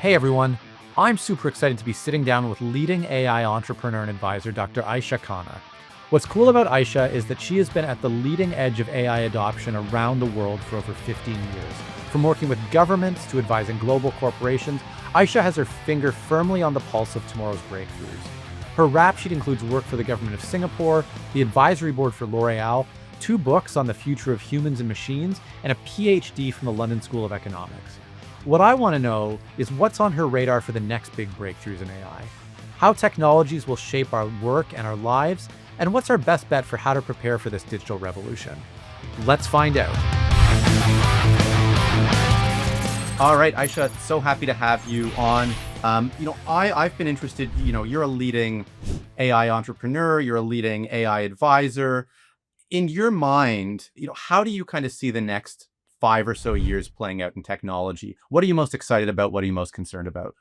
Hey everyone, I'm super excited to be sitting down with leading AI entrepreneur and advisor Dr. Aisha Khanna. What's cool about Aisha is that she has been at the leading edge of AI adoption around the world for over 15 years. From working with governments to advising global corporations, Aisha has her finger firmly on the pulse of tomorrow's breakthroughs. Her rap sheet includes work for the government of Singapore, the advisory board for L'Oreal, two books on the future of humans and machines, and a PhD from the London School of Economics. What I want to know is what's on her radar for the next big breakthroughs in AI, how technologies will shape our work and our lives, and what's our best bet for how to prepare for this digital revolution. Let's find out. All right, Aisha, so happy to have you on. I've been interested, you're a leading AI entrepreneur, you're a leading AI advisor. In your mind, how do you kind of see the next 5 or so years playing out in technology? What are you most excited about? What are you most concerned about?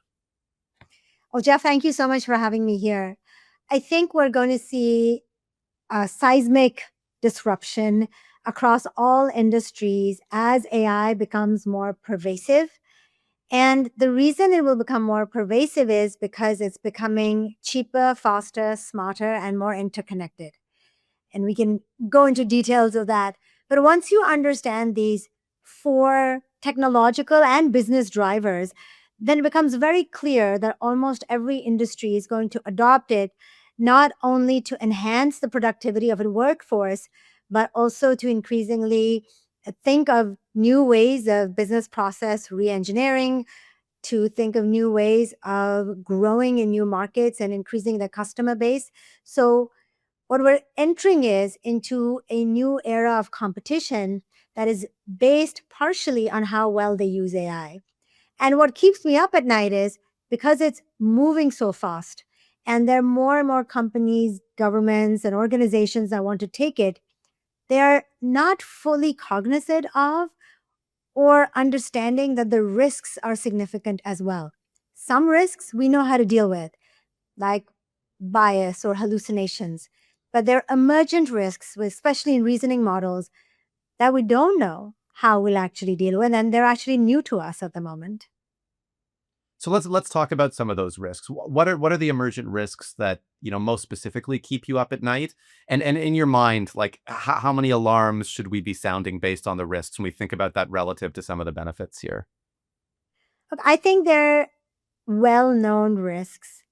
Oh, Jeff, thank you so much for having me here. I think we're going to see a seismic disruption across all industries as AI becomes more pervasive. And the reason it will become more pervasive is because it's becoming cheaper, faster, smarter, and more interconnected. And we can go into details of that. But once you understand these four technological and business drivers, then it becomes very clear that almost every industry is going to adopt it, not only to enhance the productivity of a workforce, but also to increasingly think of new ways of business process reengineering, to think of new ways of growing in new markets and increasing the customer base. So what we're entering is into a new era of competition that is based partially on how well they use AI. And what keeps me up at night is because it's moving so fast and there are more and more companies, governments, and organizations that want to take it, they are not fully cognizant of or understanding that the risks are significant as well. Some risks we know how to deal with, like bias or hallucinations. But there are emergent risks, especially in reasoning models, that we don't know how we'll actually deal with, and they're actually new to us at the moment. So let's talk about some of those risks. What are the emergent risks that most specifically keep you up at night? And in your mind, like how many alarms should we be sounding based on the risks when we think about that relative to some of the benefits here? Look, I think there are well known risks,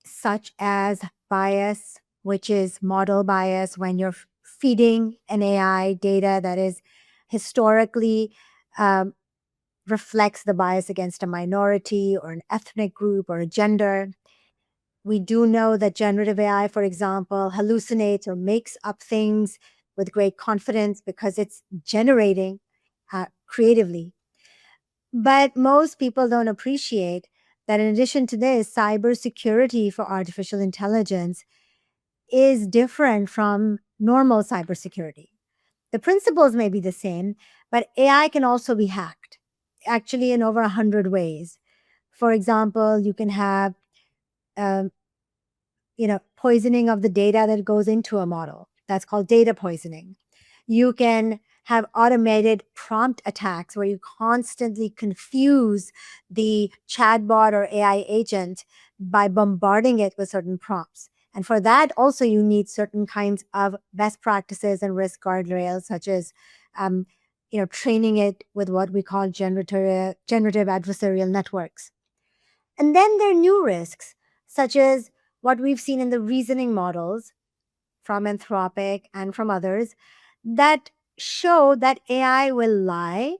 such as bias, which is model bias when you're feeding an AI data that is historically um, reflects the bias against a minority or an ethnic group or a gender. We do know that generative AI, for example, hallucinates or makes up things with great confidence because it's generating creatively. But most people don't appreciate that in addition to this, cybersecurity for artificial intelligence is different from normal cybersecurity. The principles may be the same, but AI can also be hacked, actually, in over 100 ways. For example, you can have um, poisoning of the data that goes into a model. That's called data poisoning. You can have automated prompt attacks where you constantly confuse the chatbot or AI agent by bombarding it with certain prompts. And for that, also, you need certain kinds of best practices and risk guardrails, such as um, training it with what we call generative adversarial networks. And then there are new risks, such as what we've seen in the reasoning models from Anthropic and from others that show that AI will lie,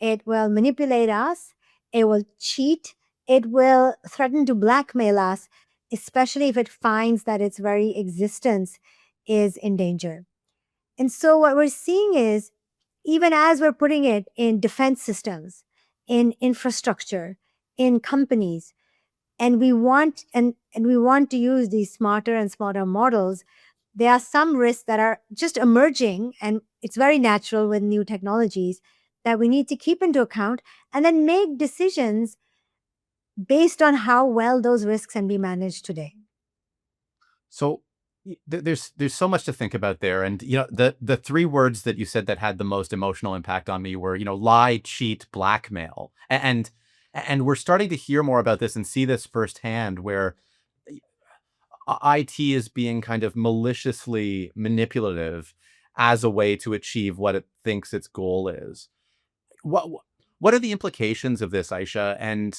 it will manipulate us, it will cheat, it will threaten to blackmail us, especially if it finds that its very existence is in danger. And so what we're seeing is even as we're putting it in defense systems, in infrastructure, in companies, and we want to use these smarter and smarter models, there are some risks that are just emerging, and it's very natural with new technologies that we need to keep into account and then make decisions based on how well those risks can be managed today. So there's so much to think about there, and the three words that you said that had the most emotional impact on me were lie, cheat, blackmail, and And we're starting to hear more about this and see this firsthand, where IT is being kind of maliciously manipulative as a way to achieve what it thinks its goal is. What what are the implications of this, Aisha? And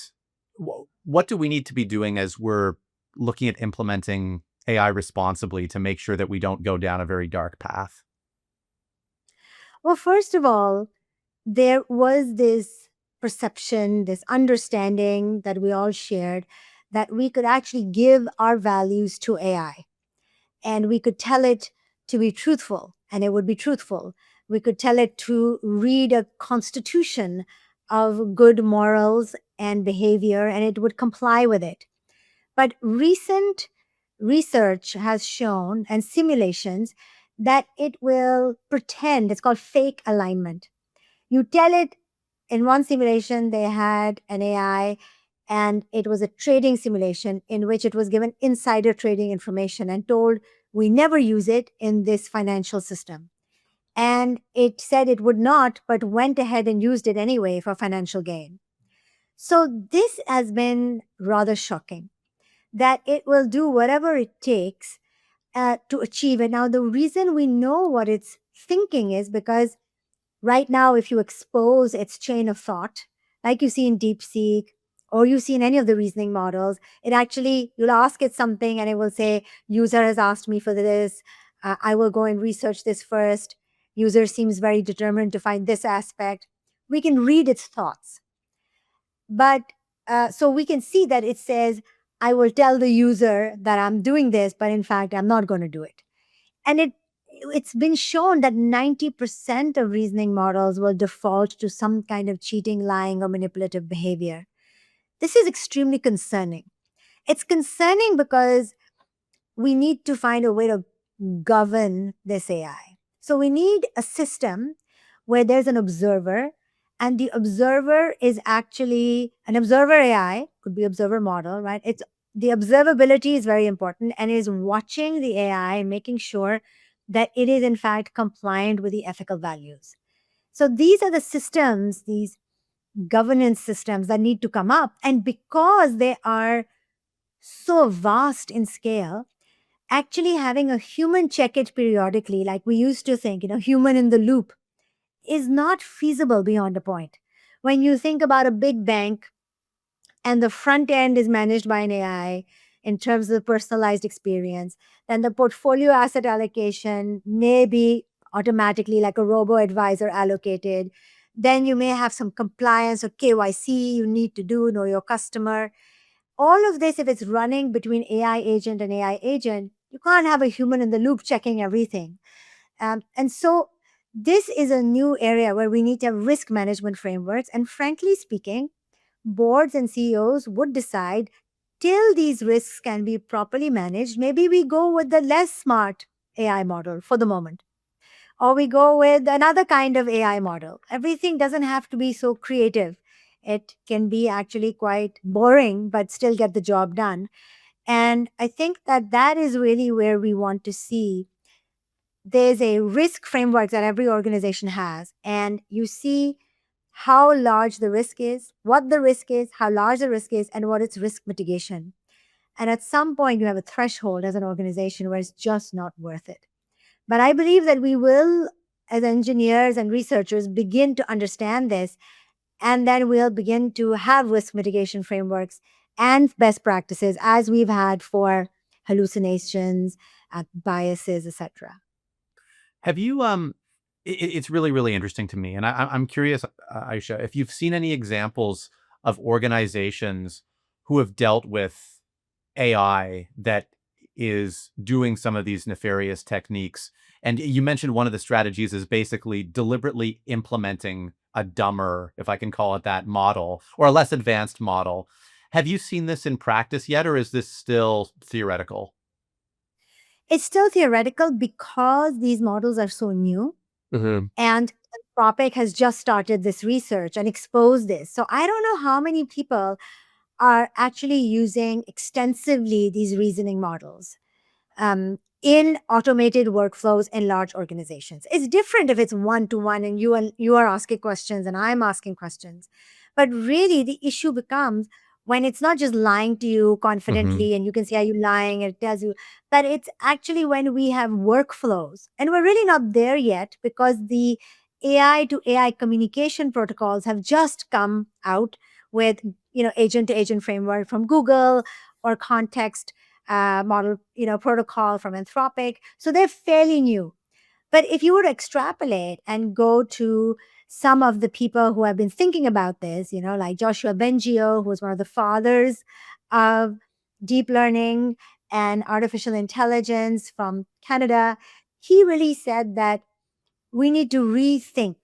what do we need to be doing as we're looking at implementing AI responsibly to make sure that we don't go down a very dark path? Well, first of all, there was this perception, this understanding that we all shared that we could actually give our values to AI and we could tell it to be truthful and it would be truthful. We could tell it to read a constitution of good morals and behavior and it would comply with it. But recent research has shown and simulations that it will pretend, it's called fake alignment. You tell it in one simulation, they had an AI and it was a trading simulation in which it was given insider trading information and told, we never use it in this financial system. And it said it would not, but went ahead and used it anyway for financial gain. So this has been rather shocking that it will do whatever it takes to achieve it. Now, the reason we know what it's thinking is because right now, if you expose its chain of thought, like you see in DeepSeek or you see in any of the reasoning models, it actually, you'll ask it something and it will say, user has asked me for this. I will go and research this first. User seems very determined to find this aspect. We can read its thoughts. But so we can see that it says, I will tell the user that I'm doing this, but in fact, I'm not going to do it. And it's been shown that 90% of reasoning models will default to some kind of cheating, lying, or manipulative behavior. This is extremely concerning. It's concerning because we need to find a way to govern this AI. So we need a system where there's an observer, and the observer is actually an observer AI, could be observer model, right? It's the observability is very important and is watching the AI and making sure that it is in fact compliant with the ethical values. So these are the systems, these governance systems that need to come up. And because they are so vast in scale, actually having a human check it periodically, like we used to think, human in the loop, is not feasible beyond a point. When you think about a big bank and the front end is managed by an AI in terms of personalized experience, then the portfolio asset allocation may be automatically like a robo advisor allocated. Then you may have some compliance or KYC you need to do, know your customer. All of this, if it's running between AI agent and AI agent, you can't have a human in the loop checking everything. And so this is a new area where we need to have risk management frameworks. And frankly speaking, boards and CEOs would decide till these risks can be properly managed, maybe we go with the less smart AI model for the moment, or we go with another kind of AI model. Everything doesn't have to be so creative. It can be actually quite boring, but still get the job done. And I think that that is really where we want to see there's a risk framework that every organization has, and you see how large the risk is, what the risk is, how large the risk is, and what its risk mitigation. And at some point, you have a threshold as an organization where it's just not worth it. But I believe that we will, as engineers and researchers, begin to understand this, and then we'll begin to have risk mitigation frameworks and best practices as we've had for hallucinations, biases, etc. Have you it's really, really interesting to me, and I'm curious, Aisha, if you've seen any examples of organizations who have dealt with AI that is doing some of these nefarious techniques. And you mentioned one of the strategies is basically deliberately implementing a dumber, if I can call it that, model or a less advanced model. Have you seen this in practice yet, or is this still theoretical? It's still theoretical because these models are so new. Mhm. And Anthropic has just started this research and exposed this. So I don't know how many people are actually using extensively these reasoning models in automated workflows in large organizations. It's different if it's one to one and you are asking questions and I'm asking questions. But really, the issue becomes when it's not just lying to you Hmm. confidently and you can see, are you lying? And it tells you, but it's actually when we have workflows. And we're really not there yet because the AI to AI communication protocols have just come out with, agent to agent framework from Google or context model, protocol from Anthropic. So they're fairly new. But if you were to extrapolate and go to some of the people who have been thinking about this, like Joshua Bengio, who was one of the fathers of deep learning and artificial intelligence from Canada, he really said that we need to rethink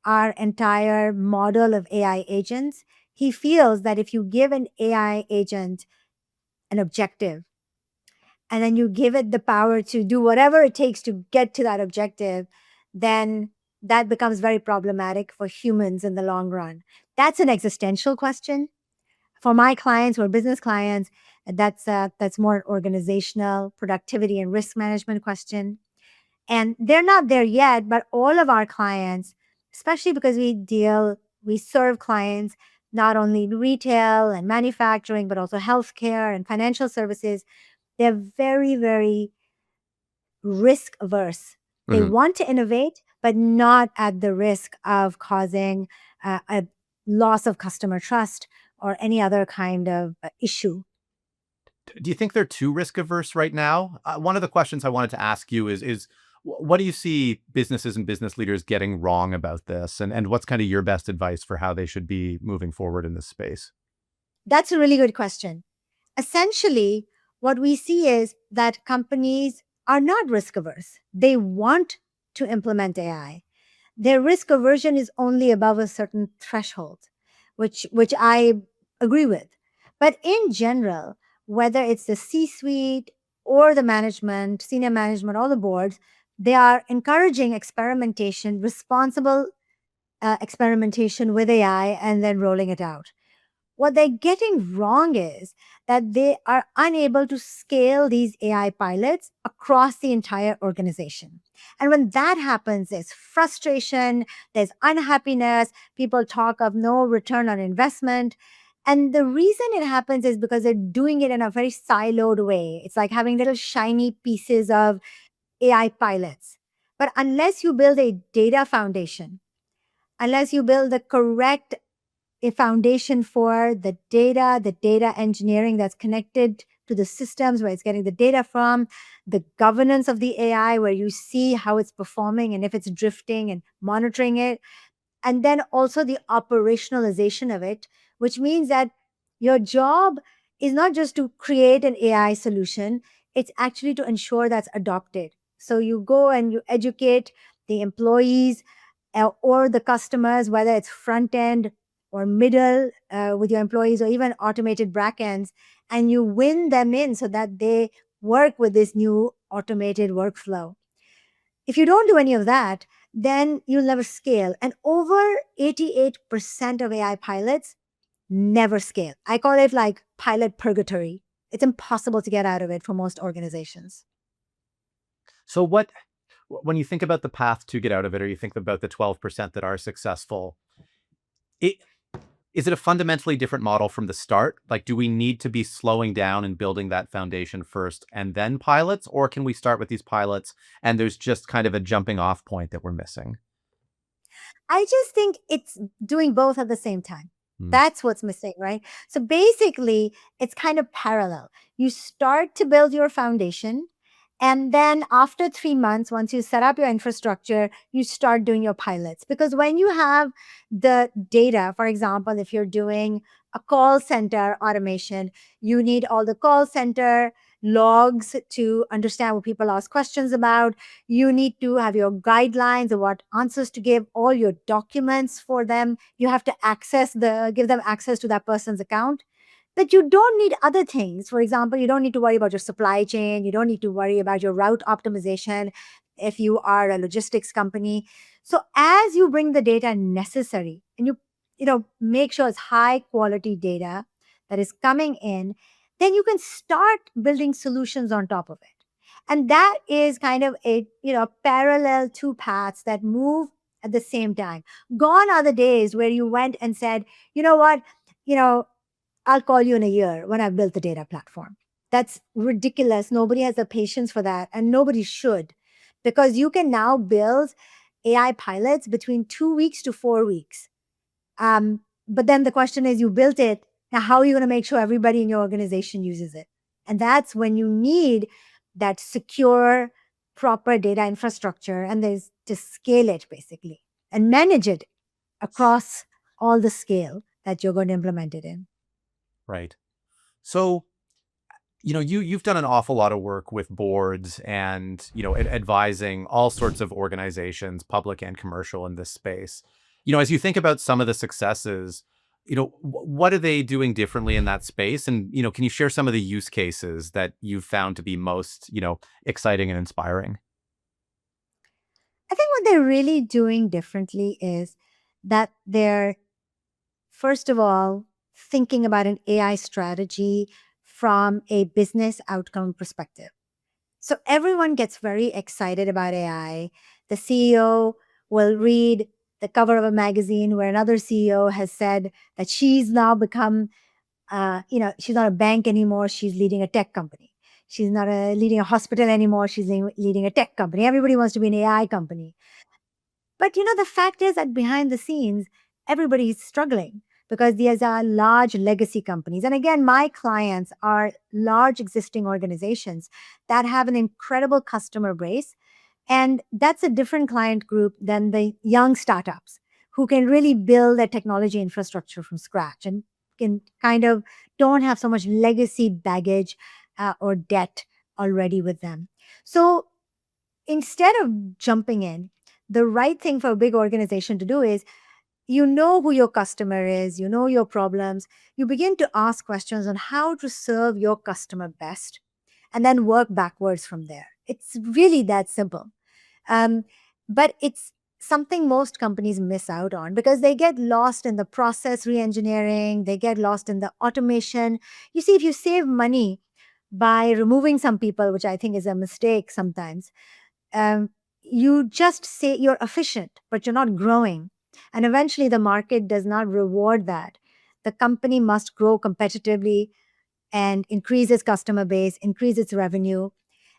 our entire model of AI agents. He feels that if you give an AI agent an objective, and then you give it the power to do whatever it takes to get to that objective, then that becomes very problematic for humans in the long run. That's an existential question. For my clients or business clients, that's more organizational productivity and risk management question. And they're not there yet, but all of our clients, especially because we serve clients not only in retail and manufacturing, but also healthcare and financial services, they're very, very risk averse. They Hmm. want to innovate, but not at the risk of causing a loss of customer trust or any other kind of issue. Do you think they're too risk averse right now? One of the questions I wanted to ask you is what do you see businesses and business leaders getting wrong about this, and what's kind of your best advice for how they should be moving forward in this space? That's a really good question. Essentially, what we see is that companies are not risk averse. They want to implement AI. Their risk aversion is only above a certain threshold, which I agree with. But in general, whether it's the C-suite or the management, senior management, or the boards, they are encouraging experimentation, responsible experimentation with AI, and then rolling it out. What they're getting wrong is that they are unable to scale these AI pilots across the entire organization. And when that happens, there's frustration, there's unhappiness, people talk of no return on investment. And the reason it happens is because they're doing it in a very siloed way. It's like having little shiny pieces of AI pilots. But unless you build a data foundation, unless you build the correct a foundation for the data engineering that's connected to the systems where it's getting the data from, the governance of the AI, where you see how it's performing and if it's drifting and monitoring it, and then also the operationalization of it, which means that your job is not just to create an AI solution, it's actually to ensure that's adopted. So you go and you educate the employees or the customers, whether it's front end or middle with your employees or even automated backends, and you win them in so that they work with this new automated workflow. If you don't do any of that, then you'll never scale. And over 88% of AI pilots never scale. I call it like pilot purgatory. It's impossible to get out of it for most organizations. So when you think about the path to get out of it, or you think about the 12% that are successful, it is it a fundamentally different model from the start? Like, do we need to be slowing down and building that foundation first and then pilots, or can we start with these pilots and there's just kind of a jumping off point that we're missing? I just think it's doing both at the same time. Mm. That's what's missing, right? So basically, it's kind of parallel. You start to build your foundation. And then after 3 months, once you set up your infrastructure, you start doing your pilots. Because when you have the data, for example, if you're doing a call center automation, you need all the call center logs to understand what people ask questions about. You need to have your guidelines of what answers to give, all your documents for them. You have to give them access to that person's account. But you don't need other things. For example, you don't need to worry about your supply chain. You don't need to worry about your route optimization if you are a logistics company. So as you bring the data necessary and you make sure it's high quality data that is coming in, then you can start building solutions on top of it. And that is kind of a parallel two paths that move at the same time. Gone are the days where you went and said, you know what, you know, I'll call you in a year when I've built the data platform. That's ridiculous. Nobody has the patience for that, and nobody should, because you can now build AI pilots between 2 weeks to 4 weeks. But then the question is, you built it. Now, how are you going to make sure everybody in your organization uses it? And that's when you need that secure, proper data infrastructure, and there's to scale it basically and manage it across all the scale that you're going to implement it in. Right. So, you've done an awful lot of work with boards and, advising all sorts of organizations, public and commercial, in this space. As you think about some of the successes, what are they doing differently in that space? And, can you share some of the use cases that you've found to be most, exciting and inspiring? I think what they're really doing differently is that they're, first of all, thinking about an AI strategy from a business outcome perspective. So everyone gets very excited about AI. The CEO will read the cover of a magazine where another CEO has said that she's now become, she's not a bank anymore. She's leading a tech company. She's not leading a hospital anymore. She's leading a tech company. Everybody wants to be an AI company. But the fact is that behind the scenes, everybody is struggling because these are large legacy companies. And again, my clients are large existing organizations that have an incredible customer base. And that's a different client group than the young startups who can really build their technology infrastructure from scratch and can kind of don't have so much legacy baggage or debt already with them. So instead of jumping in, the right thing for a big organization to do is, who your customer is, your problems. You begin to ask questions on how to serve your customer best and then work backwards from there. It's really that simple. Um, but it's something most companies miss out on because they get lost in the process reengineering, they get lost in the automation. You see, if you save money by removing some people, which I think is a mistake sometimes, um, you just say you're efficient, but you're not growing. And eventually, the market does not reward that. The company must grow competitively and increase its customer base, increase its revenue.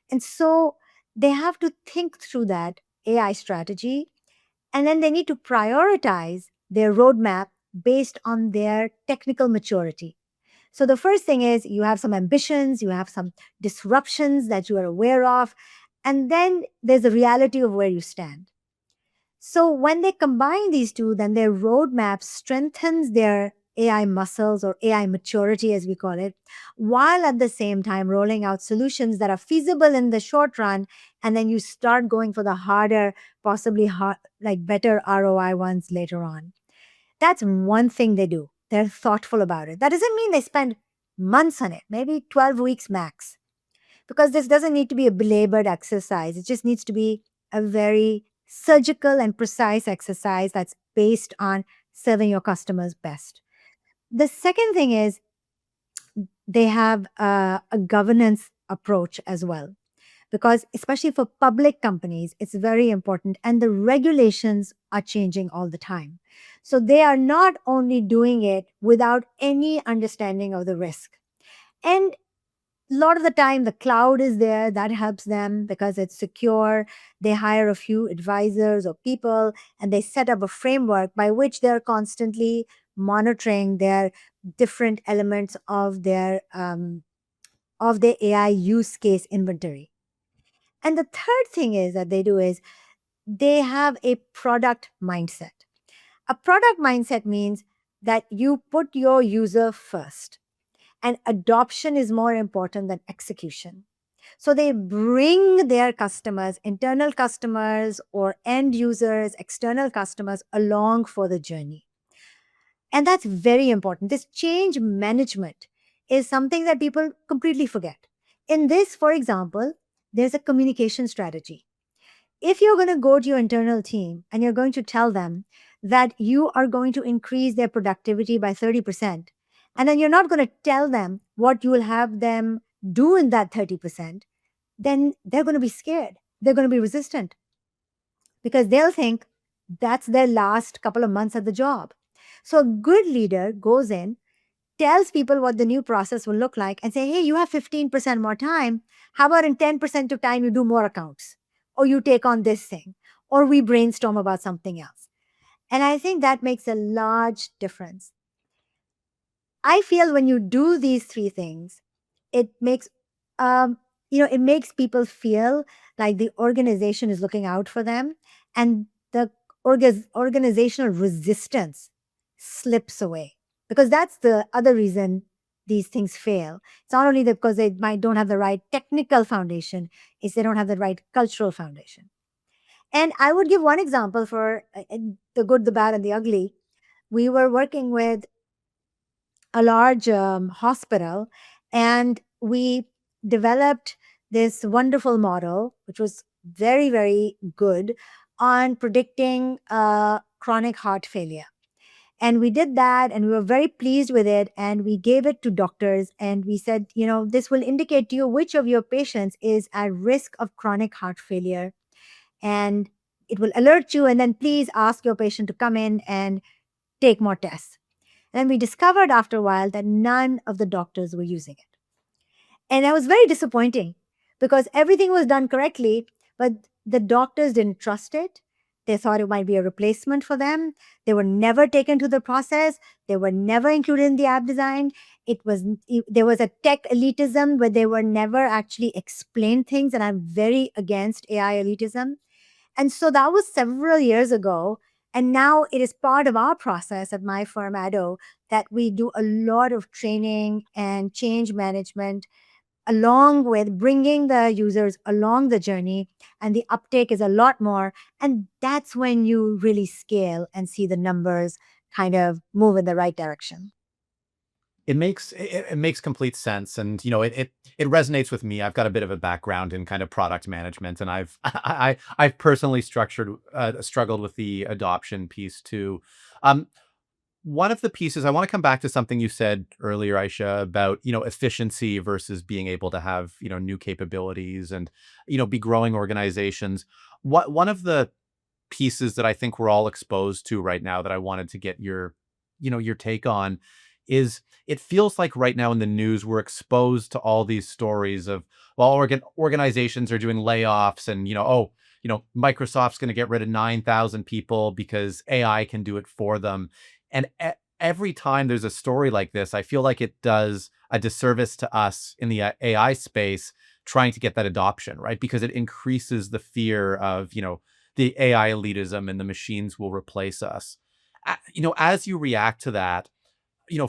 And so they have to think through that AI strategy. And then they need to prioritize their roadmap based on their technical maturity. So the first thing is you have some ambitions, you have some disruptions that you are aware of, and then there's the reality of where you stand. So when they combine these two, then their roadmap strengthens their AI muscles or AI maturity, as we call it, while at the same time rolling out solutions that are feasible in the short run. And then you start going for the harder, possibly like better ROI ones later on. That's one thing they do. They're thoughtful about it. That doesn't mean they spend months on it, maybe 12 weeks max, because this doesn't need to be a belabored exercise. It just needs to be a very surgical and precise exercise that's based on serving your customers best. The second thing is they have a governance approach as well, because especially for public companies, it's very important, and the regulations are changing all the time. So they are not only doing it without any understanding of the risk. And a lot of the time, the cloud is there. That helps them because it's secure. They hire a few advisors or people, and they set up a framework by which they're constantly monitoring their different elements of their AI use case inventory. And the third thing is that they do is they have a product mindset. A product mindset means that you put your user first, and adoption is more important than execution. So they bring their customers, internal customers or end users, external customers along for the journey. And that's very important. This change management is something that people completely forget. In this, for example, there's a communication strategy. If you're going to go to your internal team and you're going to tell them that you are going to increase their productivity by 30%, and then you're not going to tell them what you will have them do in that 30%, then they're going to be scared. They're going to be resistant because they'll think, that's their last couple of months at the job. So a good leader goes in, tells people what the new process will look like, and say, hey, you have 15% more time. How about in 10% of time you do more accounts, or you take on this thing, or we brainstorm about something else. And I think that makes a large difference. I feel when you do these three things, it makes um, it makes people feel like the organization is looking out for them, and the organizational resistance slips away, because that's the other reason these things fail. It's not only that because they might don't have the right technical foundation, it's they don't have the right cultural foundation. And I would give one example for the good, the bad, and the ugly. We were working with a large hospital, and we developed this wonderful model, which was very, very good on predicting chronic heart failure. And we did that, and we were very pleased with it. And we gave it to doctors, and we said, this will indicate to you which of your patients is at risk of chronic heart failure. And it will alert you, and then please ask your patient to come in and take more tests. And we discovered after a while that none of the doctors were using it. And that was very disappointing, because everything was done correctly, but the doctors didn't trust it. They thought it might be a replacement for them. They were never taken to the process. They were never included in the app design. There was a tech elitism where they were never actually explained things. And I'm very against AI elitism. And so that was several years ago. And now it is part of our process at my firm, Addo, that we do a lot of training and change management along with bringing the users along the journey. And the uptake is a lot more. And that's when you really scale and see the numbers kind of move in the right direction. It makes complete sense, and it resonates with me. I've got a bit of a background in kind of product management, and I've personally struggled with the adoption piece too. Um, One of the pieces I want to come back to something you said earlier, Aisha, about efficiency versus being able to have new capabilities and be growing organizations. What One of the pieces that I think we're all exposed to right now that I wanted to get your take on is, it feels like right now in the news we're exposed to all these stories of, well, organizations are doing layoffs, and Microsoft's going to get rid of 9,000 people because AI can do it for them. And every time there's a story like this, I feel like it does a disservice to us in the AI space trying to get that adoption, right? Because it increases the fear of, the AI elitism and the machines will replace us. As you react to that,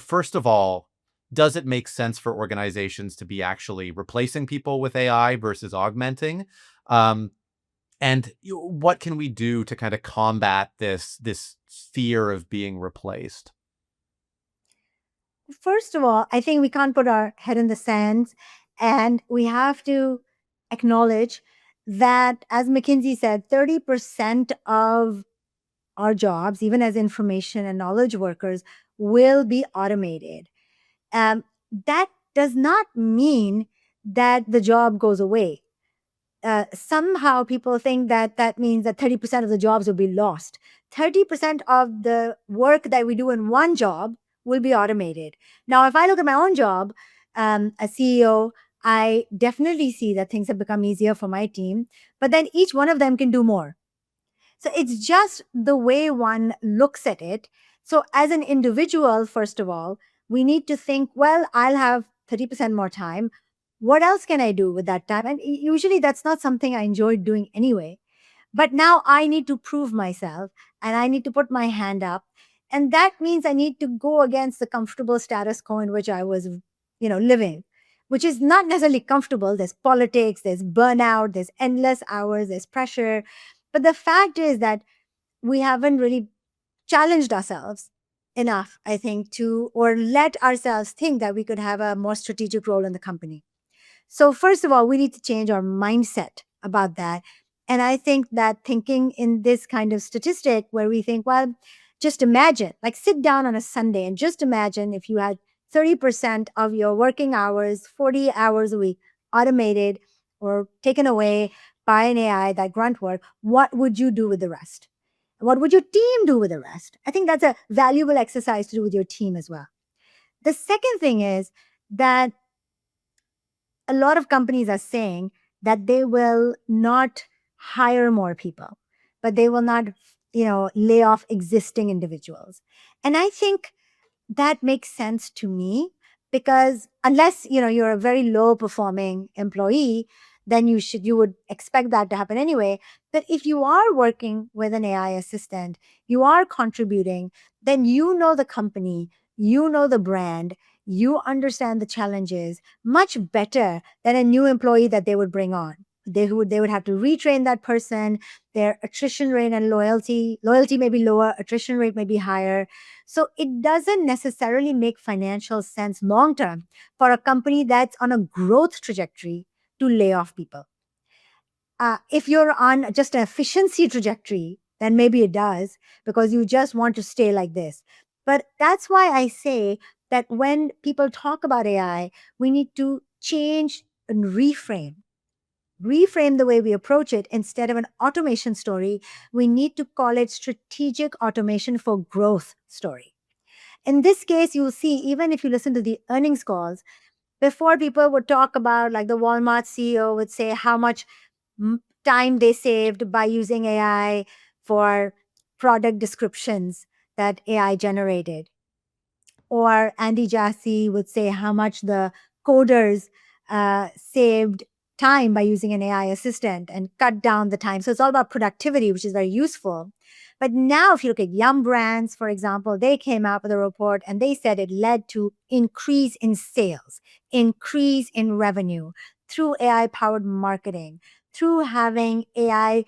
first of all, does it make sense for organizations to be actually replacing people with AI versus augmenting? Um, and what can we do to kind of combat this fear of being replaced? First of all, I think we can't put our head in the sand, and we have to acknowledge that, as McKinsey said, 30% of our jobs, even as information and knowledge workers, will be automated. Um, that does not mean that the job goes away. Somehow people think that that means that 30% of the jobs will be lost. 30% of the work that we do in one job will be automated. Now, if I look at my own job, as CEO, I definitely see that things have become easier for my team, but then each one of them can do more. So it's just the way one looks at it. So, as an individual, first of all, we need to think, well, I'll have 30% more time. What else can I do with that time? And usually that's not something I enjoyed doing anyway. But now I need to prove myself, and I need to put my hand up. And that means I need to go against the comfortable status quo in which I was, living, which is not necessarily comfortable. There's politics, there's burnout, there's endless hours, there's pressure. But the fact is that we haven't really challenged ourselves enough, I think, to or let ourselves think that we could have a more strategic role in the company. So, first of all, we need to change our mindset about that. And I think that thinking in this kind of statistic where we think, well, just imagine, like sit down on a Sunday and just imagine if you had 30% of your working hours, 40 hours a week, automated or taken away by an AI, that grunt work, what would you do with the rest? What would your team do with the rest? I think that's a valuable exercise to do with your team as well. The second thing is that a lot of companies are saying that they will not hire more people, but they will not, lay off existing individuals. And I think that makes sense to me, because unless, you're a very low performing employee, then you would expect that to happen anyway. But if you are working with an AI assistant, you are contributing, then you know the company, you know the brand, you understand the challenges much better than a new employee that they would bring on. They would have to retrain that person. Their attrition rate and loyalty may be lower, attrition rate may be higher. So it doesn't necessarily make financial sense long term for a company that's on a growth trajectory to lay off people. If you're on just an efficiency trajectory, then maybe it does, because you just want to stay like this. But that's why I say that when people talk about AI, we need to change and reframe the way we approach it. Instead of an automation story, we need to call it strategic automation for growth story. In this case, you'll see, even if you listen to the earnings calls, before people would talk about, like the Walmart CEO would say how much time they saved by using AI for product descriptions that AI generated. Or Andy Jassy would say how much the coders saved time by using an AI assistant and cut down the time. So it's all about productivity, which is very useful. But now, if you look at Yum Brands, for example, they came out with a report and they said it led to increase in sales, increase in revenue through AI powered marketing, through having AI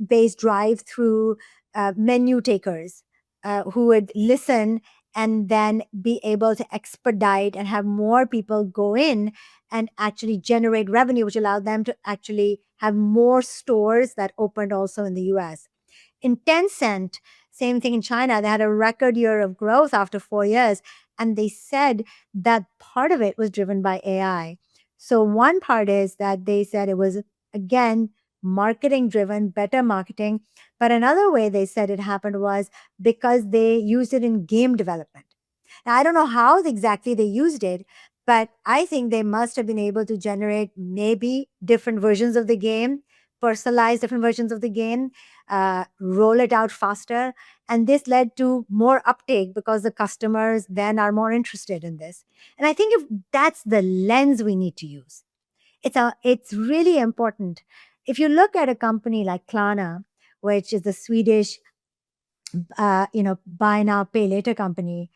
based drive through menu takers who would listen and then be able to expedite and have more people go in and actually generate revenue, which allowed them to actually have more stores that opened also in the US. In Tencent, same thing in China, they had a record year of growth after 4 years. And they said that part of it was driven by AI. So one part is that they said it was, again, marketing driven, better marketing. But another way they said it happened was because they used it in game development. Now, I don't know how exactly they used it, but I think they must have been able to generate maybe different versions of the game, personalize different versions of the game, roll it out faster. And this led to more uptake because the customers then are more interested in this. And I think if that's the lens we need to use, it's really important. If you look at a company like Klarna, which is the Swedish, buy now, pay later company,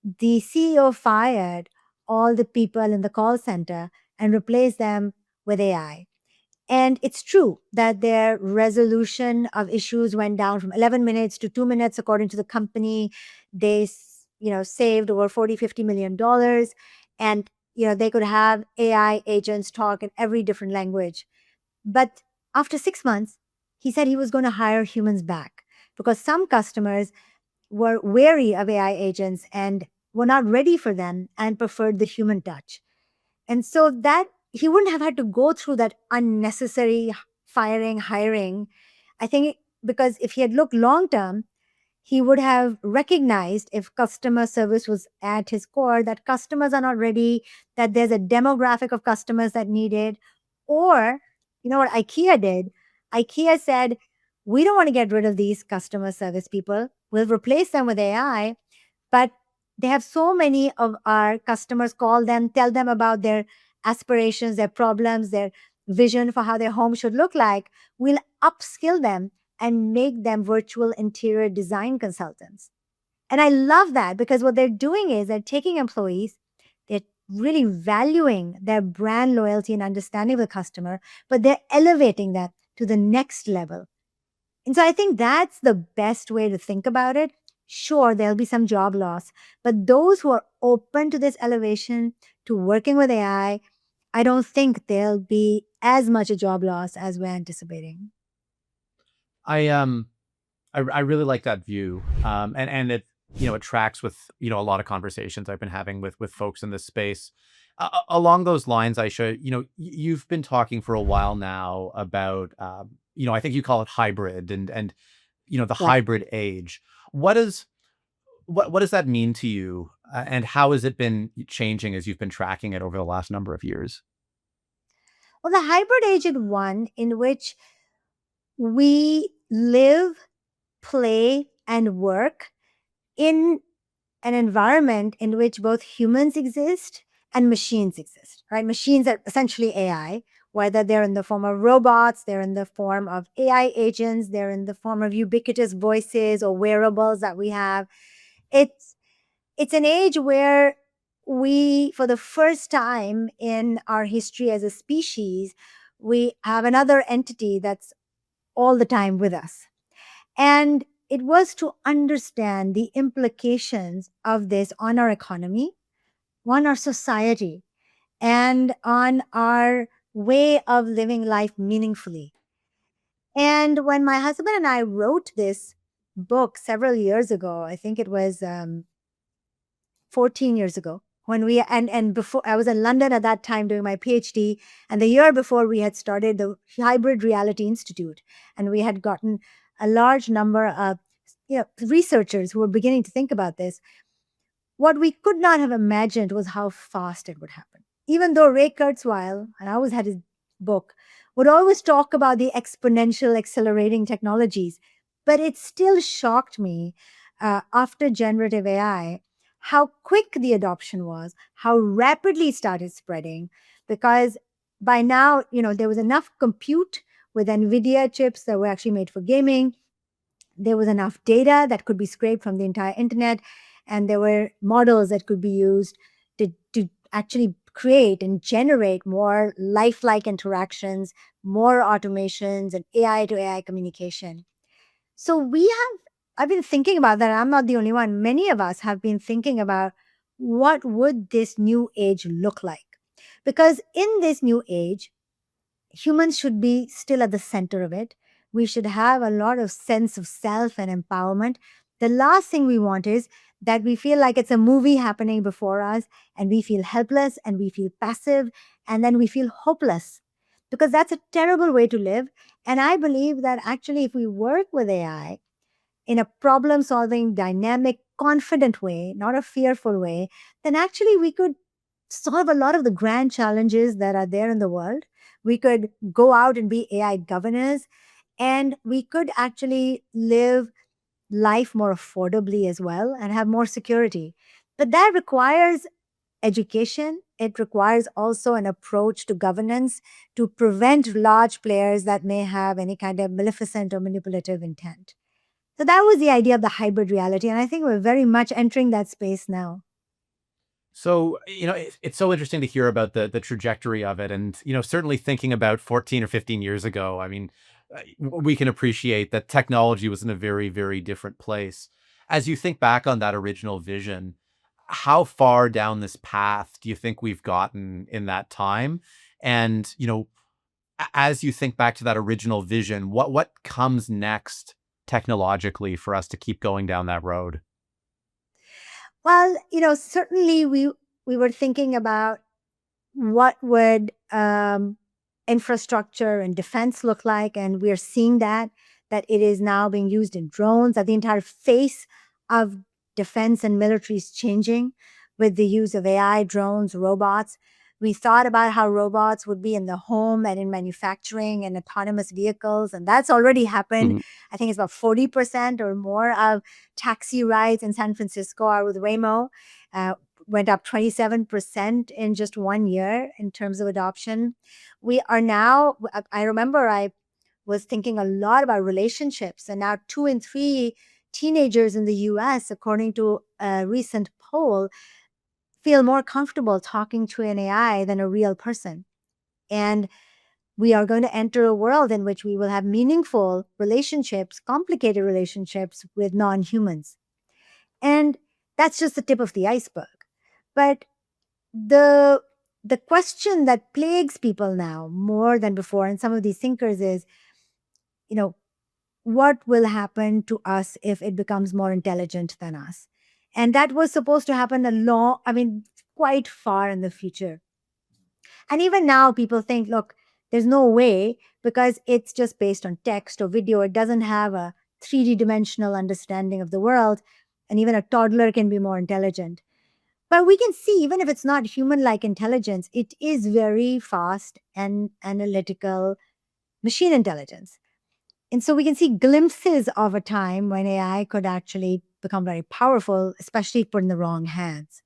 the CEO fired all the people in the call center and replaced them with AI. And it's true that their resolution of issues went down from 11 minutes to 2 minutes, according to the company. They, saved over 40, $50 million. And, they could have AI agents talk in every different language. But after 6 months, he said he was going to hire humans back because some customers were wary of AI agents and were not ready for them and preferred the human touch. And so that he wouldn't have had to go through that unnecessary firing, hiring. I think because if he had looked long term, he would have recognized, if customer service was at his core, that customers are not ready, that there's a demographic of customers that need it. Or, what IKEA did? IKEA said, we don't want to get rid of these customer service people. We'll replace them with AI. But they have so many of our customers call them, tell them about their aspirations, their problems, their vision for how their home should look like. We'll upskill them and make them virtual interior design consultants. And I love that, because what they're doing is they're taking employees, they're really valuing their brand loyalty and understanding of the customer, but they're elevating that to the next level. And so I think that's the best way to think about it. Sure, there'll be some job loss, but those who are open to this elevation, to working with AI, I don't think there'll be as much a job loss as we're anticipating. I really like that view, and it it tracks with a lot of conversations I've been having with folks in this space. Along those lines, Aisha, you've been talking for a while now about I think you call it hybrid, and the Right. hybrid age. What does what does that mean to you, and how has it been changing as you've been tracking it over the last number of years? Well, the hybrid age is one in which we live, play, and work in an environment in which both humans exist and machines exist, right? Machines are essentially AI, whether they're in the form of robots, they're in the form of AI agents, they're in the form of ubiquitous voices or wearables that we have. It's it's an age where we, for the first time in our history as a species, we have another entity that's all the time with us. And it was to understand the implications of this on our economy, on our society, and on our way of living life meaningfully. And when my husband and I wrote this book several years ago, I think it was 14 years ago, when we and before, I was in London at that time doing my PhD, and the year before we had started the Hybrid Reality Institute, and we had gotten a large number of researchers who were beginning to think about this. What we could not have imagined was how fast it would happen. Even though Ray Kurzweil, and I always had his book, would always talk about the exponential accelerating technologies, but it still shocked me after generative AI how quick the adoption was, how rapidly it started spreading, because by now, there was enough compute with NVIDIA chips that were actually made for gaming. There was enough data that could be scraped from the entire internet, and there were models that could be used to actually create and generate more lifelike interactions, more automations, and AI to AI communication. So I've been thinking about that. I'm not the only one. Many of us have been thinking about what would this new age look like? Because in this new age, humans should be still at the center of it. We should have a lot of sense of self and empowerment. The last thing we want is that we feel like it's a movie happening before us, and we feel helpless and we feel passive, and then we feel hopeless, because that's a terrible way to live. And I believe that actually, if we work with AI in a problem solving, dynamic, confident way, not a fearful way, then actually we could solve a lot of the grand challenges that are there in the world. We could go out and be AI governors, and we could actually live life more affordably as well and have more security. But that requires education. It requires also an approach to governance to prevent large players that may have any kind of maleficent or manipulative intent. So that was the idea of the hybrid reality. And I think we're very much entering that space now. So, it's so interesting to hear about the trajectory of it, and certainly thinking about 14 or 15 years ago. I mean, we can appreciate that technology was in a very, very different place. As you think back on that original vision, how far down this path do you think we've gotten in that time? And as you think back to that original vision, what comes next technologically for us to keep going down that road? Well, certainly we were thinking about what would infrastructure and defense look like, and we're seeing that it is now being used in drones, that the entire face of defense and military is changing with the use of AI, drones, robots. We thought about how robots would be in the home and in manufacturing and autonomous vehicles, and that's already happened. Mhm. I think it's about 40% or more of taxi rides in San Francisco are with Waymo. Uh, Went up 27% in just 1 year in terms of adoption. We are now, I remember I was thinking a lot about relationships, and now 2 in 3 teenagers in the US, according to a recent poll, feel more comfortable talking to an AI than a real person. And we are going to enter a world in which we will have meaningful relationships, complicated relationships with non humans. And that's just the tip of the iceberg. But the the question that plagues people now more than before, and some of these thinkers, is, you know, what will happen to us if it becomes more intelligent than us? And that was supposed to happen quite far in the future. And even now, people think, look, there's no way, because it's just based on text or video. It doesn't have a 3D dimensional understanding of the world, and even a toddler can be more intelligent. But we can see, even if it's not human like intelligence, it is very fast and analytical machine intelligence. And so we can see glimpses of a time when AI could actually become very powerful, especially put in the wrong hands.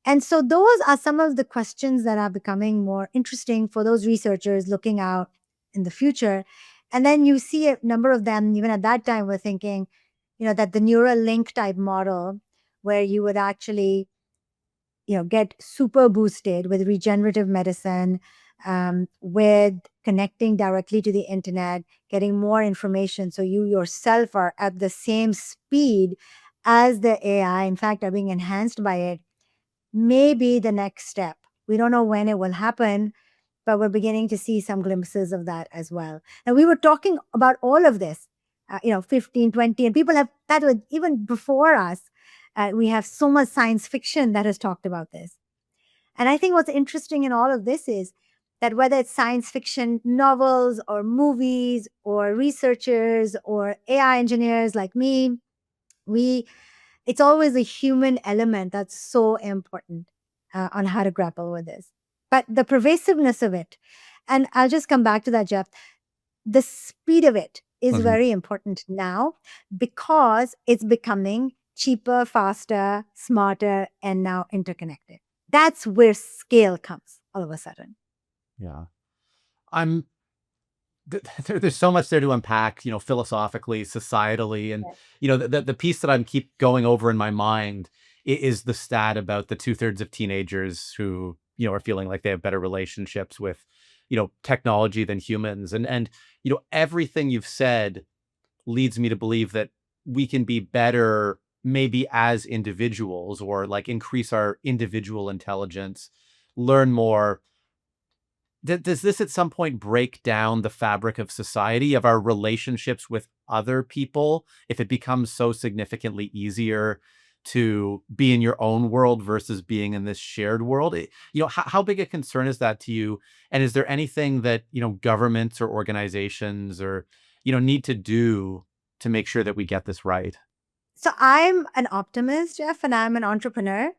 And so those are some of the questions that are becoming more interesting for those researchers looking out in the future. And then you see a number of them, even at that time, were thinking, that the neural link type model, where you would actually, get super boosted with regenerative medicine, with connecting directly to the internet, getting more information. So you yourself are at the same speed as the AI, in fact, are being enhanced by it, may be the next step. We don't know when it will happen, but we're beginning to see some glimpses of that as well. And we were talking about all of this, 15, 20, and people have that was even before us. We have so much science fiction that has talked about this. And I think what's interesting in all of this is that whether it's science fiction novels or movies or researchers or AI engineers like me, we it's always a human element that's so important on how to grapple with this. But the pervasiveness of it, and I'll just come back to that, Jeff, the speed of it is Mhm. very important now because it's becoming cheaper, faster, smarter, and now interconnected. That's where scale comes all of a sudden. Yeah. I'm there's so much there to unpack, philosophically, societally, and Yeah. the piece that I'm keep going over in my mind is the stat about the 2/3 of teenagers who are feeling like they have better relationships with technology than humans, and everything you've said leads me to believe that we can be better maybe as individuals, or like increase our individual intelligence, learn more. Does this at some point break down the fabric of society, of our relationships with other people, if it becomes so significantly easier to be in your own world versus being in this shared world? How big a concern is that to you? And is there anything that, governments or organizations or, need to do to make sure that we get this right? So I'm an optimist, Jeff, and I'm an entrepreneur.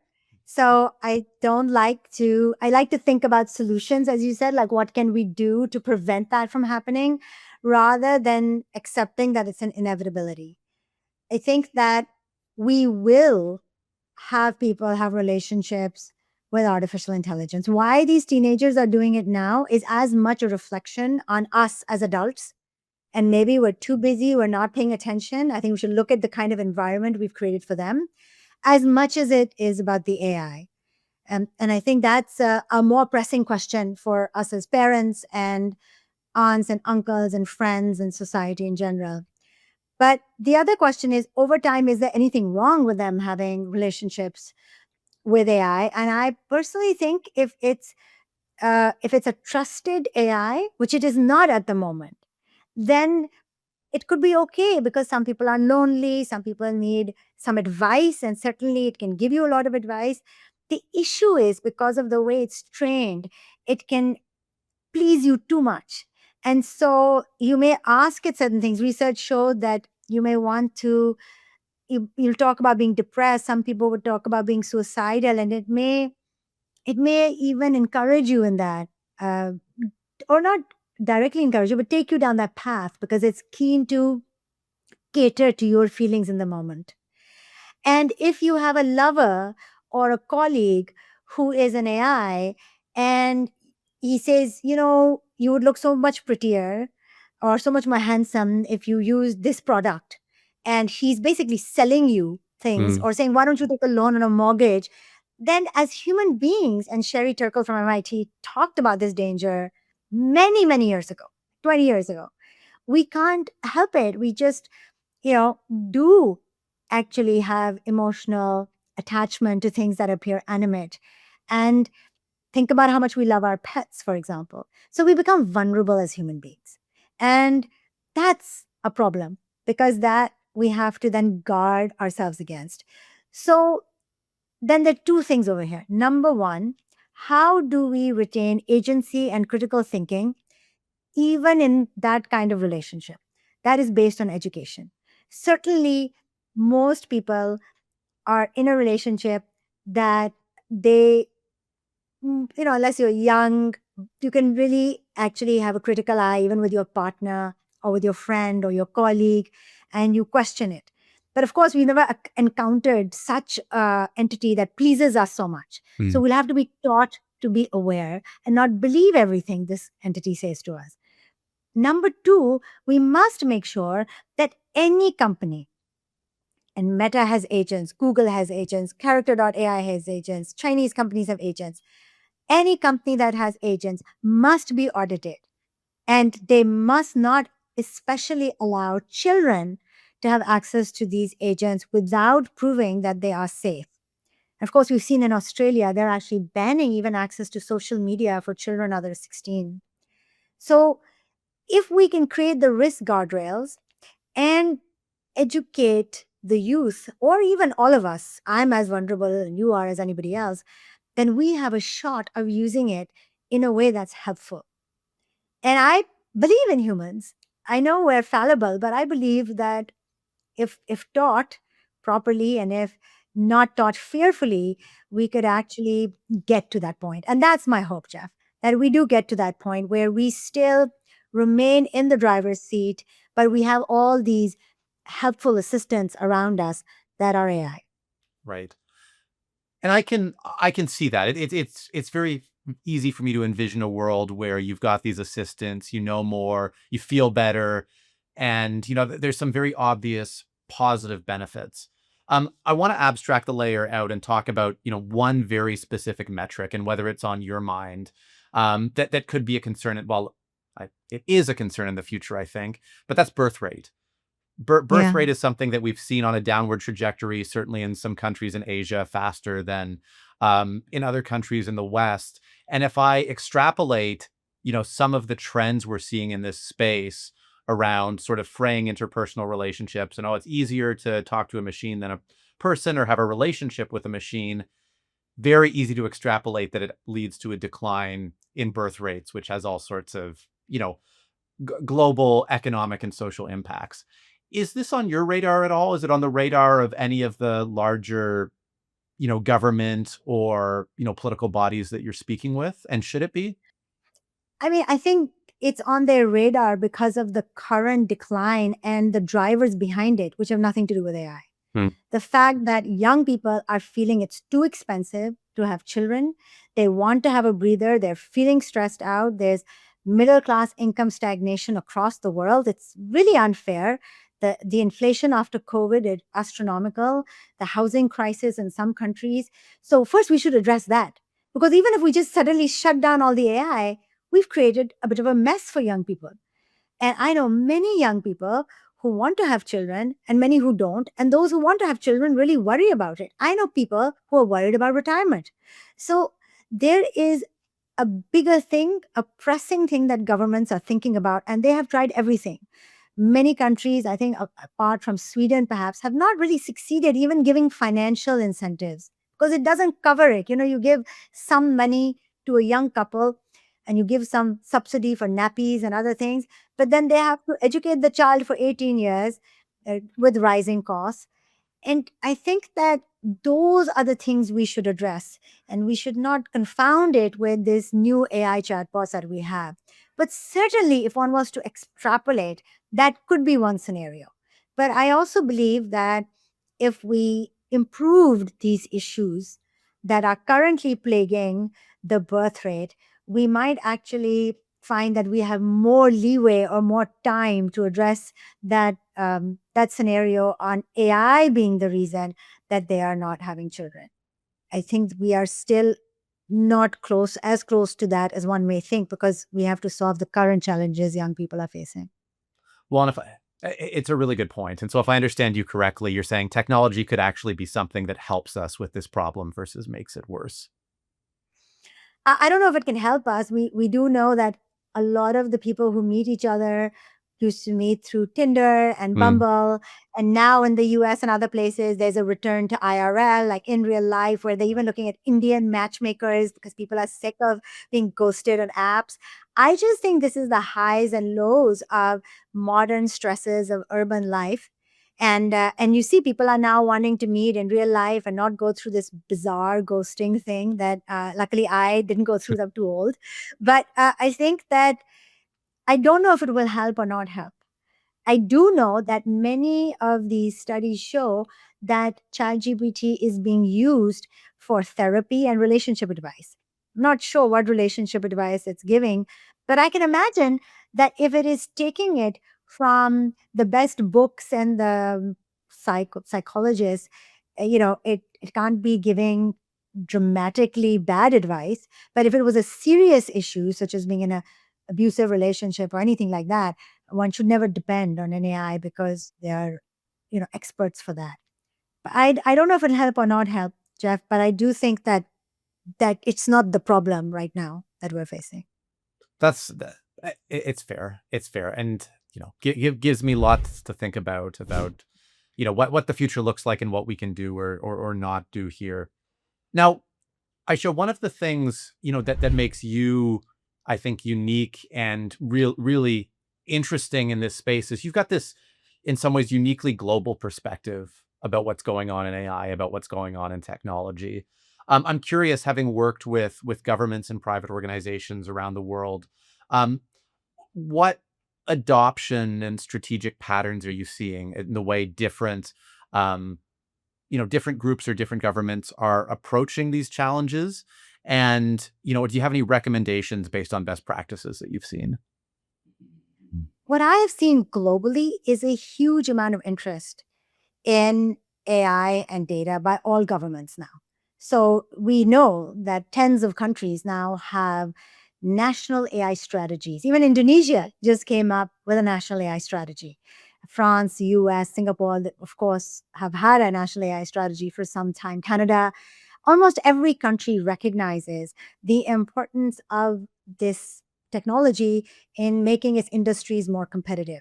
So I like to think about solutions, as you said, like what can we do to prevent that from happening rather than accepting that it's an inevitability. I think that we will have people have relationships with artificial intelligence. Why these teenagers are doing it now is as much a reflection on us as adults, and maybe we're too busy, we're not paying attention. I think we should look at the kind of environment we've created for them as much as it is about the AI. And I think that's a more pressing question for us as parents and aunts and uncles and friends and society in general. But the other question is, over time, is there anything wrong with them having relationships with AI? And I personally think if it's a trusted AI, which it is not at the moment, then it could be okay because some people are lonely, some people need some advice, and certainly it can give you a lot of advice. The issue is because of the way it's trained, it can please you too much. And so you may ask it certain things. Research showed that you may want to, you'll talk about being depressed. Some people would talk about being suicidal, and it may even encourage you in that, uh, or not directly encourage you, but take you down that path because it's keen to cater to your feelings in the moment. And if you have a lover or a colleague who is an AI and he says, you would look so much prettier or so much more handsome if you use this product. And he's basically selling you things Mm. or saying, why don't you take a loan on a mortgage? Then, as human beings, and Sherry Turkle from MIT talked about this danger many, many years ago, 20 years ago. We can't help it. We just do actually have emotional attachment to things that appear animate. And think about how much we love our pets, for example. So we become vulnerable as human beings. And that's a problem because that we have to then guard ourselves against. So then there are two things over here. Number one, how do we retain agency and critical thinking even in that kind of relationship? That is based on education. certainly most people are in a relationship that they, unless you're young, you can really actually have a critical eye, even with your partner or with your friend or your colleague, and you question it. But of course, we've never encountered such a entity that pleases us so much. So Mm. we'll have to be taught to be aware and not believe everything this entity says to us. Number two, we must make sure that any company, and Meta has agents, Google has agents, Character.ai has agents, Chinese companies have agents. Any company that has agents must be audited, and they must not especially allow children to have access to these agents without proving that they are safe. Of course, we've seen in Australia, they're actually banning even access to social media for children under 16. So if we can create the risk guardrails and educate the youth, or even all of us, I'm as vulnerable and you are as anybody else, then we have a shot of using it in a way that's helpful. And I believe in humans. I know we're fallible, but I believe that if taught properly and if not taught fearfully, we could actually get to that point. And that's my hope, Jeff, that we do get to that point where we still remain in the driver's seat, but we have all these helpful assistants around us that are AI. Right. And I can see that. It's very easy for me to envision a world where you've got these assistants, you know more, you feel better, and there's some very obvious positive benefits. I want to abstract the layer out and talk about one very specific metric and whether it's on your mind, that could be a concern. Well, it is a concern in the future, I think, but that's birth rate. Birth Yeah. rate is something that we've seen on a downward trajectory, certainly in some countries in Asia, faster than in other countries in the West. And if I extrapolate, some of the trends we're seeing in this space around sort of fraying interpersonal relationships, and it's easier to talk to a machine than a person or have a relationship with a machine, very easy to extrapolate that it leads to a decline in birth rates, which has all sorts of, global economic and social impacts. Is this on your radar at all? Is it on the radar of any of the larger, government or, political bodies that you're speaking with? And should it be? I mean, I think it's on their radar because of the current decline and the drivers behind it, which have nothing to do with AI. Hmm. The fact that young people are feeling it's too expensive to have children, they want to have a breather, they're feeling stressed out, there's middle class income stagnation across the world. It's really unfair. The inflation after COVID is astronomical, the housing crisis in some countries. So, first, we should address that. Because even if we just suddenly shut down all the AI, we've created a bit of a mess for young people. And I know many young people who want to have children and many who don't. And those who want to have children really worry about it. I know people who are worried about retirement. So there is a bigger thing, a pressing thing that governments are thinking about, and they have tried everything. Many countries, I think, apart from Sweden perhaps, have not really succeeded even giving financial incentives because it doesn't cover it. You give some money to a young couple and you give some subsidy for nappies and other things, but then they have to educate the child for 18 years with rising costs. And I think that those are the things we should address. And we should not confound it with this new AI chatbots that we have. But certainly, if one was to extrapolate, that could be one scenario. But I also believe that if we improved these issues that are currently plaguing the birth rate, we might actually find that we have more leeway or more time to address that scenario on AI being the reason that they are not having children. I think we are still not as close to that as one may think because we have to solve the current challenges young people are facing. Well, and it's a really good point. And so if I understand you correctly, you're saying technology could actually be something that helps us with this problem versus makes it worse. I don't know if it can help us. We do know that a lot of the people who meet each other used to meet through Tinder and Hmm. Bumble. And now in the US and other places, there's a return to IRL, like in real life, where they're even looking at Indian matchmakers because people are sick of being ghosted on apps. I just think this is the highs and lows of modern stresses of urban life. And you see people are now wanting to meet in real life and not go through this bizarre ghosting thing that luckily I didn't go through. I'm too old. But I think that I don't know if it will help or not help. I do know that many of these studies show that ChatGPT is being used for therapy and relationship advice. I'm not sure what relationship advice it's giving, but I can imagine that if it is taking it from the best books and the psychologists, it can't be giving dramatically bad advice. But if it was a serious issue, such as being in a abusive relationship or anything like that, one should never depend on an AI because they are, experts for that. But I don't know if it'll help or not help, Jeff, but I do think that it's not the problem right now that we're facing. It's fair. It's fair, and gives me lots to think about what the future looks like and what we can do or not do here. Now, Aisha, one of the things that makes you, I think, unique and really interesting in this space is you've got this, in some ways, uniquely global perspective about what's going on in AI, about what's going on in technology. I'm curious, having worked with governments and private organizations around the world, um, what adoption and strategic patterns are you seeing in the way um, different groups or different governments are approaching these challenges? And, do you have any recommendations based on best practices that you've seen? What I have seen globally is a huge amount of interest in AI and data by all governments now. So we know that tens of countries now have national AI strategies. Even Indonesia just came up with a national AI strategy. France, US, Singapore, of course, have had a national AI strategy for some time. Canada, almost every country recognizes the importance of this technology in making its industries more competitive.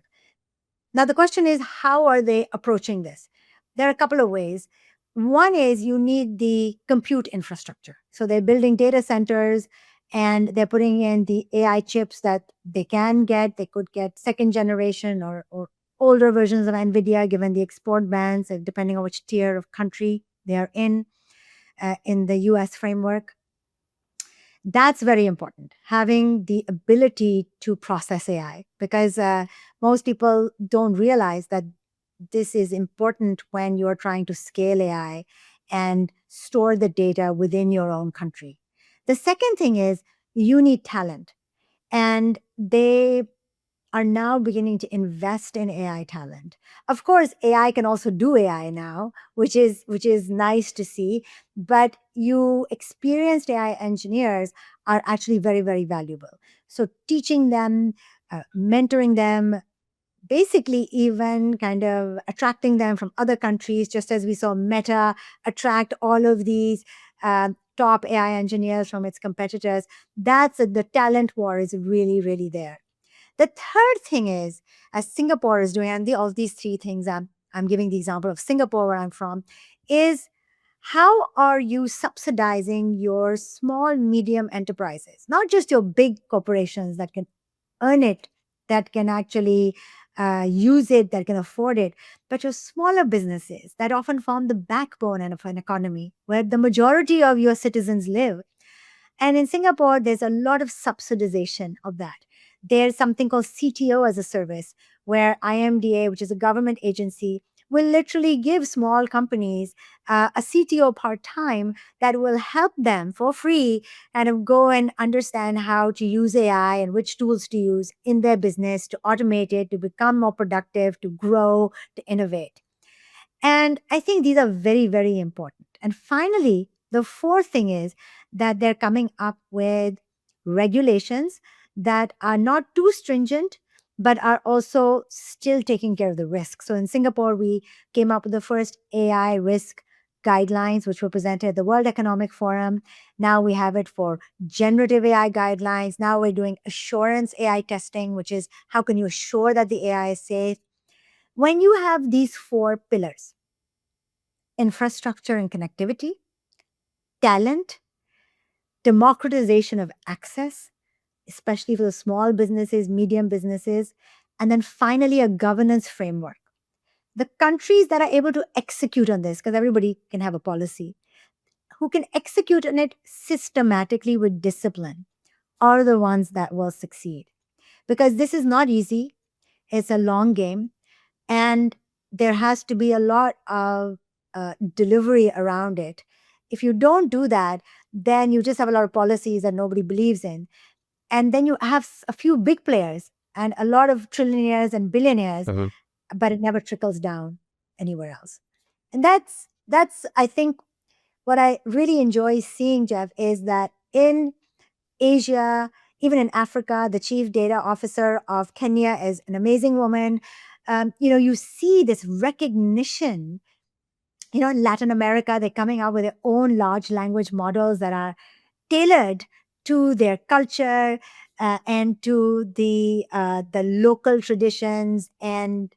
Now, the question is, how are they approaching this? There are a couple of ways. One is you need the compute infrastructure. So they're building data centers and they're putting in the AI chips that they can get. They could get second generation or older versions of NVIDIA, given the export bans, depending on which tier of country they are in the US framework. That's very important, having the ability to process AI, because most people don't realize that this is important when you're trying to scale AI and store the data within your own country. The second thing is you need talent, and they are now beginning to invest in AI talent. Of course, AI can also do AI now, which is nice to see, but you experienced AI engineers are actually very, very valuable. So teaching them, mentoring them, basically even kind of attracting them from other countries, just as we saw Meta attract all of these top AI engineers from its competitors. That's the talent war is really, really there. The third thing is, as Singapore is doing, and all these three things, I'm giving the example of Singapore, where I'm from, is how are you subsidizing your small, medium enterprises, not just your big corporations that can earn it, that can actually use it, that can afford it, but your smaller businesses that often form the backbone of an economy where the majority of your citizens live. And in Singapore, there's a lot of subsidization of that. There's something called CTO as a service, where IMDA, which is a government agency, will literally give small companies a CTO part time that will help them for free and go and understand how to use AI and which tools to use in their business to automate it, to become more productive, to grow, to innovate. And I think these are very, very important. And finally, the fourth thing is that they're coming up with regulations that are not too stringent, but are also still taking care of the risk. So in Singapore, we came up with the first AI risk guidelines, which were presented at the World Economic Forum. Now we have it for generative AI guidelines. Now we're doing assurance AI testing, which is how can you assure that the AI is safe? When you have these four pillars, infrastructure and connectivity, talent, democratization of access, especially for the small businesses, medium businesses, and then finally a governance framework. The countries that are able to execute on this, because everybody can have a policy, who can execute on it systematically with discipline, are the ones that will succeed. Because this is not easy, it's a long game, and there has to be a lot of delivery around it. If you don't do that, then you just have a lot of policies that nobody believes in. And then you have a few big players and a lot of trillionaires and billionaires, Mhm. but it never trickles down anywhere else. And that's I think what I really enjoy seeing, Jeff, is that in Asia, even in Africa, the chief data officer of Kenya is an amazing woman. You see this recognition. In Latin America, they're coming out with their own large language models that are tailored to their culture and to the local traditions and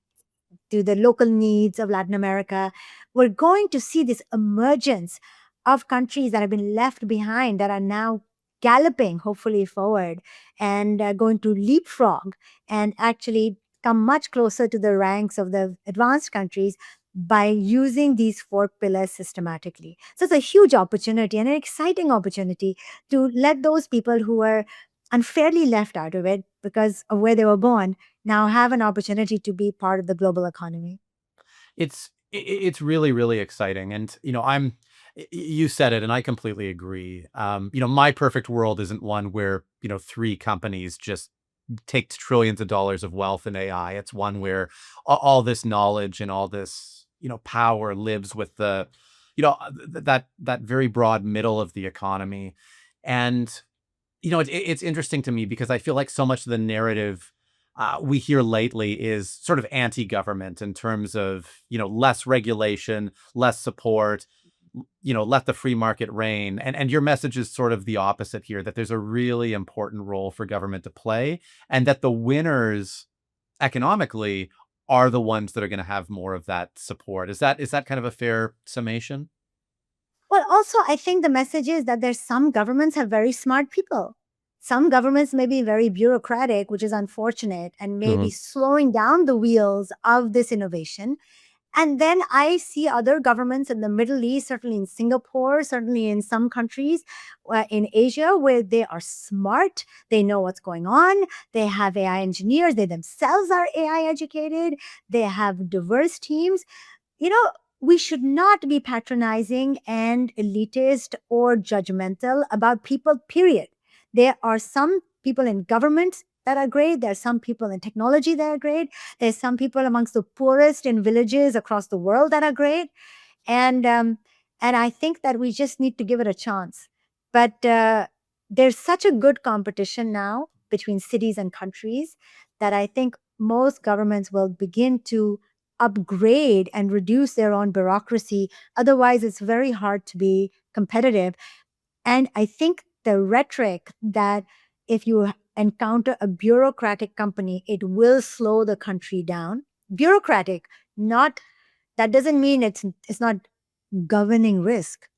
to the local needs of Latin America. We're going to see this emergence of countries that have been left behind that are now galloping, hopefully, forward and going to leapfrog and actually come much closer to the ranks of the advanced countries by using these four pillars systematically. So it's a huge opportunity and an exciting opportunity to let those people who were unfairly left out of it because of where they were born now have an opportunity to be part of the global economy. It's really, really exciting, and, you said it, and I completely agree. My perfect world isn't one where, 3 companies just take trillions of dollars of wealth in AI. It's one where all this knowledge and all this, power lives with that very broad middle of the economy. And, it's interesting to me because I feel like so much of the narrative we hear lately is sort of anti-government in terms of, less regulation, less support, let the free market reign. And your message is sort of the opposite here, that there's a really important role for government to play, and that the winners economically are the ones that are going to have more of that support. Is that kind of a fair summation? Well, also, I think the message is that there's some governments have very smart people. Some governments may be very bureaucratic, which is unfortunate, and may be Mhm. slowing down the wheels of this innovation. And then I see other governments in the Middle East, certainly in Singapore, certainly in some countries in Asia, where they are smart. They know what's going on. They have AI engineers. They themselves are AI educated. They have diverse teams. You know, we should not be patronizing and elitist or judgmental about people, period. There are some people in government that are great. There are some people in technology that are great. There's some people amongst the poorest in villages across the world that are great. And I think that we just need to give it a chance. But there's such a good competition now between cities and countries that I think most governments will begin to upgrade and reduce their own bureaucracy. Otherwise, it's very hard to be competitive. And I think the rhetoric that if you encounter a bureaucratic company, it will slow the country down. Bureaucratic, not that doesn't mean it's not governing risk,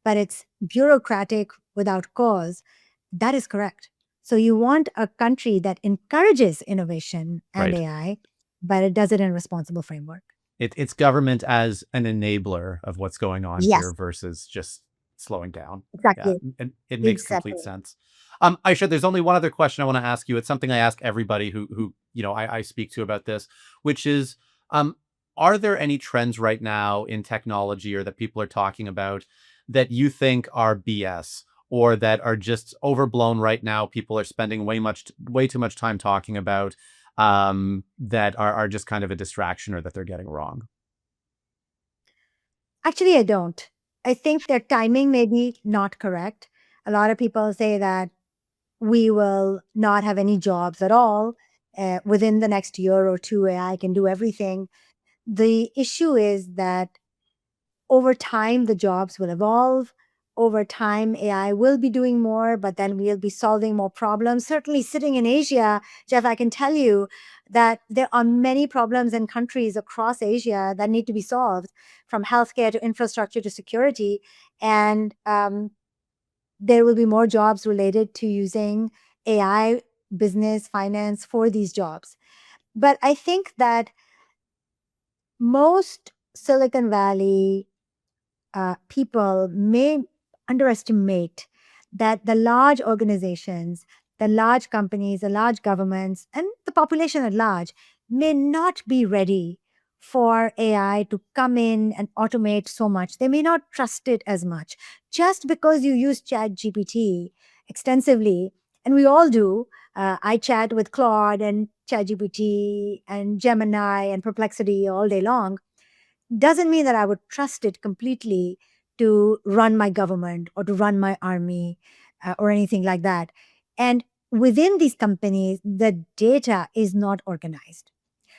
but it's bureaucratic without cause. That is correct. So you want a country that encourages innovation and Right. AI, but it does it in a responsible framework. It's government as an enabler of what's going on here Yes, versus just slowing down. Yeah, exactly. and it makes complete Exactly. sense. Aisha, there's only one other question I want to ask you. It's something I ask everybody who I speak to about this, which is, um, are there any trends right now in technology or that people are talking about that you think are BS or that are just overblown right now? People are spending way too much time talking about that are just kind of a distraction or that they're getting wrong. Actually, I don't. I think their timing may be not correct. A lot of people say that we will not have any jobs at all within the next year or two. AI can do everything. The issue is that over time, the jobs will evolve. Over time, AI will be doing more, but then we'll be solving more problems. Certainly, sitting in Asia, Jeff, I can tell you that there are many problems in countries across Asia that need to be solved, from healthcare to infrastructure to security. And there will be more jobs related to using AI, business, finance for these jobs. But I think that most Silicon Valley people may underestimate that the large organizations, the large companies, the large governments, and the population at large may not be ready for AI to come in and automate so much. They may not trust it as much. Just because you use ChatGPT extensively, and we all do, I chat with Claude and ChatGPT and Gemini and Perplexity all day long, doesn't mean that I would trust it completely to run my government or to run my army or anything like that. And within these companies, the data is not organized.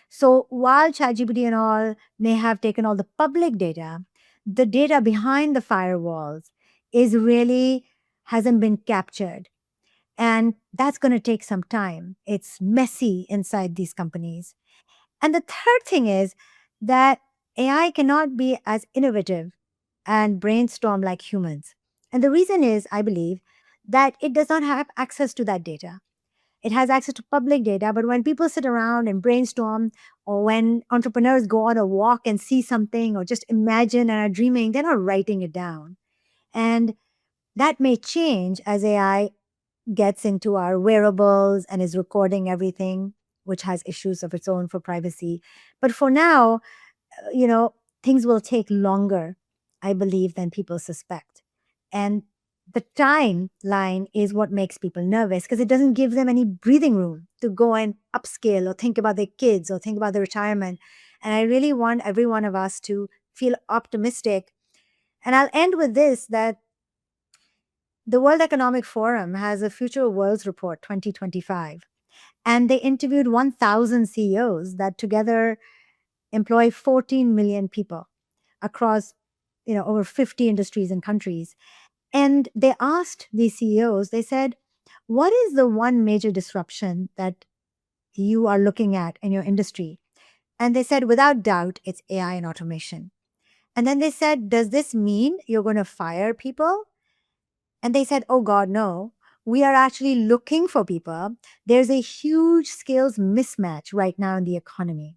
So while ChatGPT and all may have taken all the public data, the data behind the firewalls is really hasn't been captured. And that's going to take some time. It's messy inside these companies. And the third thing is that AI cannot be as innovative and brainstorm like humans. And the reason is, I believe, that it does not have access to that data. It has access to public data, but when people sit around and brainstorm, or when entrepreneurs go on a walk and see something, or just imagine and are dreaming, they're not writing it down. And that may change as AI gets into our wearables and is recording everything, which has issues of its own for privacy. But for now, you know, things will take longer, I believe, than people suspect. And the timeline is what makes people nervous because it doesn't give them any breathing room to go and upscale or think about their kids or think about their retirement. And I really want every one of us to feel optimistic. And I'll end with this, that the World Economic Forum has a Future of Worlds report 2025, and they interviewed 1,000 CEOs that together employ 14 million people across over 50 industries and countries. And they asked these CEOs, they said, what is the one major disruption that you are looking at in your industry? And they said, without doubt, it's AI and automation. And then they said, does this mean you're going to fire people? And they said, oh God, no. We are actually looking for people. There's a huge skills mismatch right now in the economy.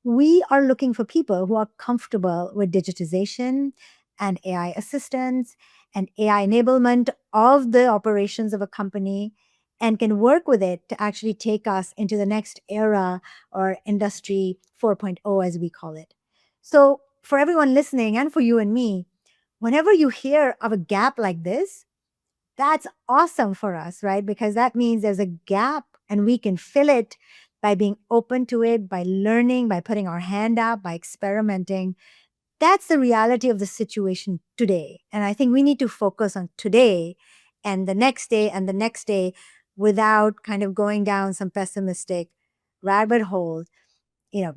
We are looking for people who are comfortable with digitization and AI assistance and AI enablement of the operations of a company and can work with it to actually take us into the next era, or industry 4.0, as we call it. So for everyone listening and for you and me, whenever you hear of a gap like this, that's awesome for us, right? Because that means there's a gap and we can fill it by being open to it, by learning, by putting our hand up, by experimenting. That's the reality of the situation today. And I think we need to focus on today and the next day and the next day without kind of going down some pessimistic rabbit hole,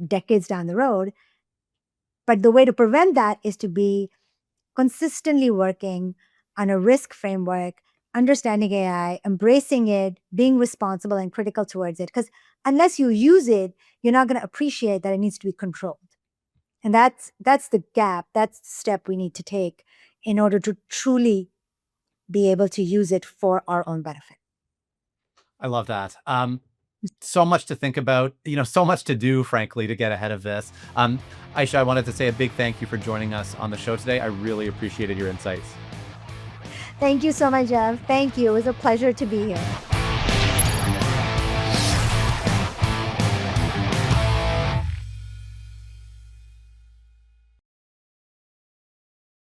decades down the road. But the way to prevent that is to be consistently working on a risk framework, understanding AI, embracing it, being responsible and critical towards it. Because unless you use it, you're not going to appreciate that it needs to be controlled. And that's the gap. That's the step we need to take in order to truly be able to use it for our own benefit. I love that. So much to think about, so much to do, frankly, to get ahead of this. Aisha, I wanted to say a big thank you for joining us on the show today. I really appreciated your insights. Thank you so much, Jeff. Thank you. It was a pleasure to be here.